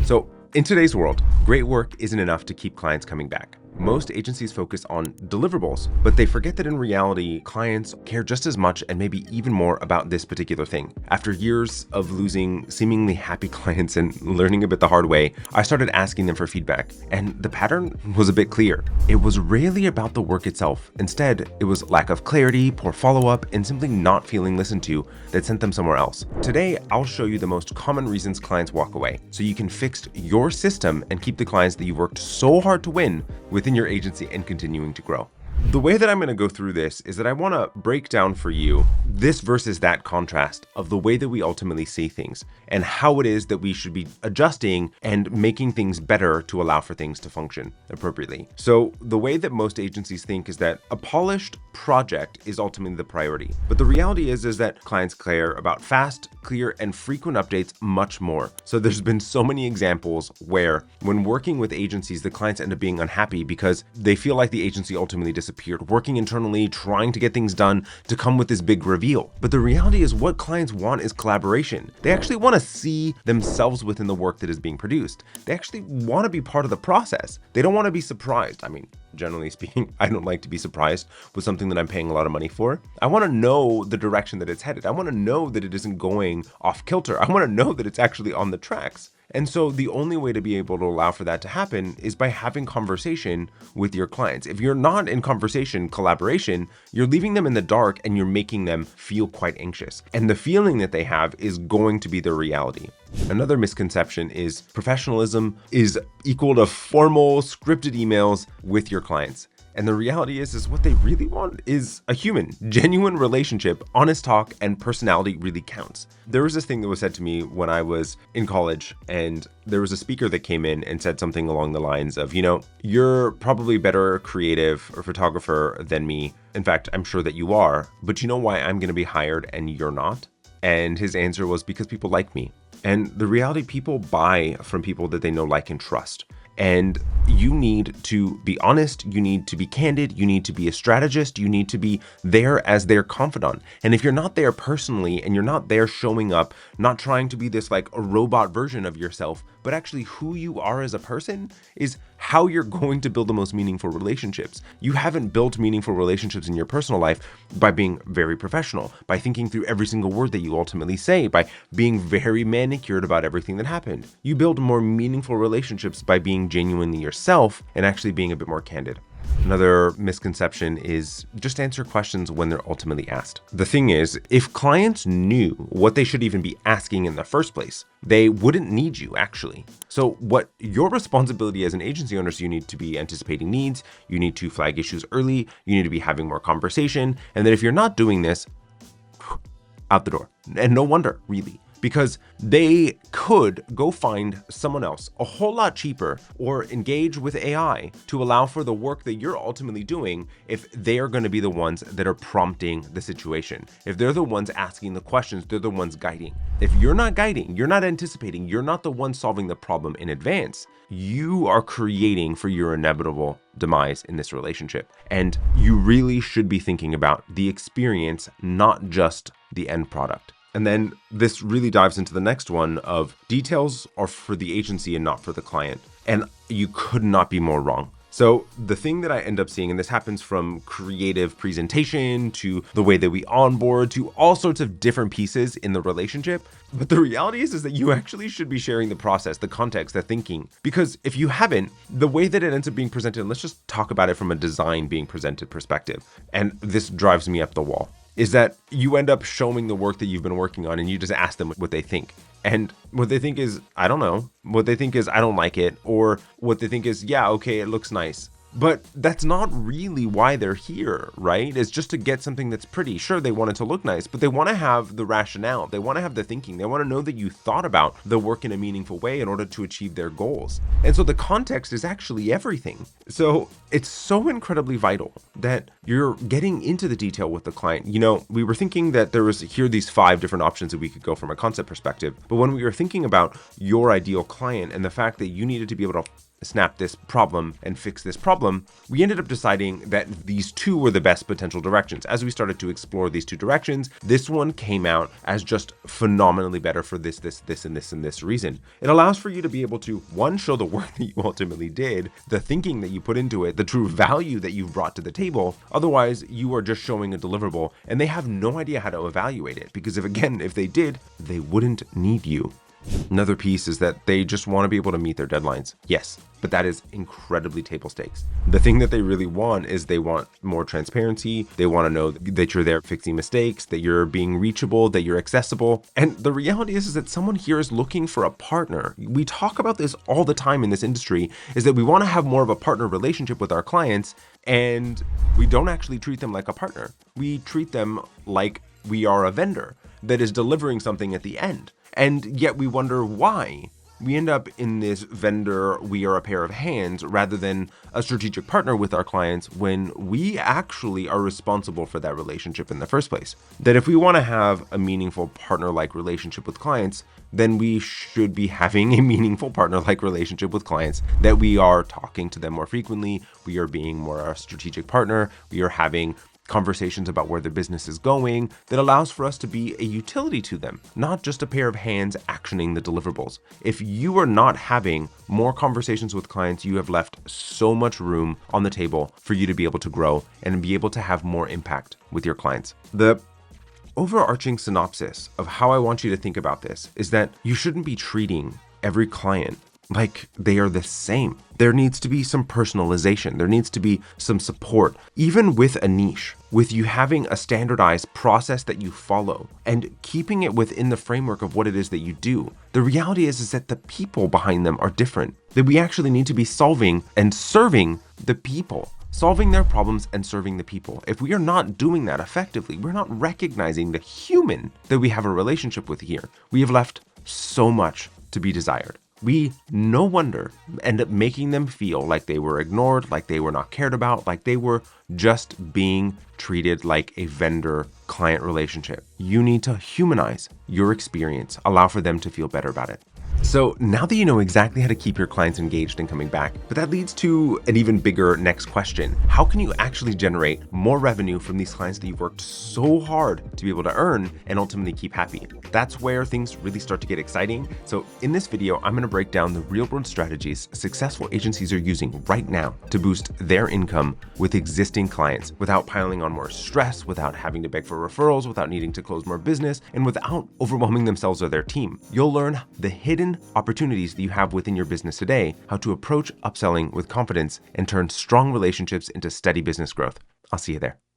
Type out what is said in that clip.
So in today's world, great work isn't enough to keep clients coming back. Most agencies focus on deliverables, but they forget that in reality, clients care just as much and maybe even more about this particular thing. After years of losing seemingly happy clients and learning a bit the hard way, I started asking them for feedback, and the pattern was a bit clear. It was rarely about the work itself. Instead, it was lack of clarity, poor follow-up, and simply not feeling listened to that sent them somewhere else. Today, I'll show you the most common reasons clients walk away, so you can fix your system and keep the clients that you worked so hard to win within your agency and continuing to grow. The way that I'm going to go through this is that I want to break down for you this versus that contrast of the way that we ultimately see things and how it is that we should be adjusting and making things better to allow for things to function appropriately. So the way that most agencies think is that a polished project is ultimately the priority. But the reality is that clients care about fast, clear, and frequent updates much more. So there's been so many examples where when working with agencies, the clients end up being unhappy because they feel like the agency ultimately disappeared, working internally, trying to get things done to come with this big reveal. But the reality is what clients want is collaboration. They actually want to see themselves within the work that is being produced. They actually want to be part of the process. They don't want to be surprised. I mean, generally speaking, I don't like to be surprised with something that I'm paying a lot of money for. I want to know the direction that it's headed. I want to know that it isn't going off kilter. I want to know that it's actually on the tracks. And so the only way to be able to allow for that to happen is by having conversation with your clients. If you're not in conversation, collaboration, you're leaving them in the dark and you're making them feel quite anxious. And the feeling that they have is going to be their reality. Another misconception is professionalism is equal to formal scripted emails with your clients. And the reality is what they really want is a human, genuine relationship, honest talk, and personality really counts. There was this thing that was said to me when I was in college, and there was a speaker that came in and said something along the lines of, you're probably better creative or photographer than me. In fact, I'm sure that you are, but you know why I'm going to be hired and you're not? And his answer was because people like me. And the reality, people buy from people that they know, like, and trust. And you need to be honest, you need to be candid, you need to be a strategist, you need to be there as their confidant. And if you're not there personally and you're not there showing up, not trying to be this like a robot version of yourself, but actually who you are as a person is how you're going to build the most meaningful relationships. You haven't built meaningful relationships in your personal life by being very professional, by thinking through every single word that you ultimately say, by being very manicured about everything that happened. You build more meaningful relationships by being genuinely yourself and actually being a bit more candid. Another misconception is just answer questions when they're ultimately asked. The thing is, if clients knew what they should even be asking in the first place, they wouldn't need you actually. So what your responsibility as an agency owner is you need to be anticipating needs, you need to flag issues early, you need to be having more conversation, and that if you're not doing this, out the door. And no wonder, really. Because they could go find someone else a whole lot cheaper or engage with AI to allow for the work that you're ultimately doing if they are going to be the ones that are prompting the situation. If they're the ones asking the questions, they're the ones guiding. If you're not guiding, you're not anticipating, you're not the one solving the problem in advance, you are creating for your inevitable demise in this relationship. And you really should be thinking about the experience, not just the end product. And then this really dives into the next one of details are for the agency and not for the client. And you could not be more wrong. So the thing that I end up seeing, and this happens from creative presentation to the way that we onboard to all sorts of different pieces in the relationship. But the reality is that you actually should be sharing the process, the context, the thinking. Because if you haven't, the way that it ends up being presented, and let's just talk about it from a design being presented perspective. And this drives me up the wall. Is that you end up showing the work that you've been working on and you just ask them what they think. And what they think is, I don't know. What they think is, I don't like it. Or what they think is, yeah, okay, it looks nice. But that's not really why they're here, right? It's just to get something that's pretty. Sure, they want it to look nice, but they want to have the rationale. They want to have the thinking. They want to know that you thought about the work in a meaningful way in order to achieve their goals. And so the context is actually everything. So it's so incredibly vital that you're getting into the detail with the client. We were thinking that there was these 5 different options that we could go from a concept perspective. But when we were thinking about your ideal client and the fact that you needed to be able to snap this problem and fix this problem, we ended up deciding that these two were the best potential directions. As we started to explore these two directions, this one came out as just phenomenally better for this, and this reason. It allows for you to be able to, one, show the work that you ultimately did, the thinking that you put into it, the true value that you've brought to the table. Otherwise, you are just showing a deliverable and they have no idea how to evaluate it, because if they did, they wouldn't need you. Another piece is that they just want to be able to meet their deadlines. Yes, but that is incredibly table stakes. The thing that they really want is they want more transparency. They want to know that you're there fixing mistakes, that you're being reachable, that you're accessible. And the reality is that someone here is looking for a partner. We talk about this all the time in this industry, is that we want to have more of a partner relationship with our clients, and we don't actually treat them like a partner. We treat them like we are a vendor that is delivering something at the end. And yet we wonder why. We end up in this vendor, we are a pair of hands, rather than a strategic partner with our clients, when we actually are responsible for that relationship in the first place. That if we want to have a meaningful partner-like relationship with clients, then we should be having a meaningful partner-like relationship with clients, that we are talking to them more frequently, we are being more a strategic partner, we are having conversations about where their business is going, that allows for us to be a utility to them, not just a pair of hands actioning the deliverables. If you are not having more conversations with clients, you have left so much room on the table for you to be able to grow and be able to have more impact with your clients. The overarching synopsis of how I want you to think about this is that you shouldn't be treating every client like they are the same. There needs to be some personalization. There needs to be some support, even with a niche, with you having a standardized process that you follow and keeping it within the framework of what it is that you do. The reality is that the people behind them are different, that we actually need to be solving and serving the people, solving their problems and serving the people. If we are not doing that effectively, we're not recognizing the human that we have a relationship with here. We have left so much to be desired. We, no wonder, end up making them feel like they were ignored, like they were not cared about, like they were just being treated like a vendor-client relationship. You need to humanize your experience, allow for them to feel better about it. So now that you know exactly how to keep your clients engaged and coming back, but that leads to an even bigger next question. How can you actually generate more revenue from these clients that you've worked so hard to be able to earn and ultimately keep happy? That's where things really start to get exciting. So in this video, I'm going to break down the real world strategies successful agencies are using right now to boost their income with existing clients without piling on more stress, without having to beg for referrals, without needing to close more business, and without overwhelming themselves or their team. You'll learn the hidden opportunities that you have within your business today, how to approach upselling with confidence and turn strong relationships into steady business growth. I'll see you there.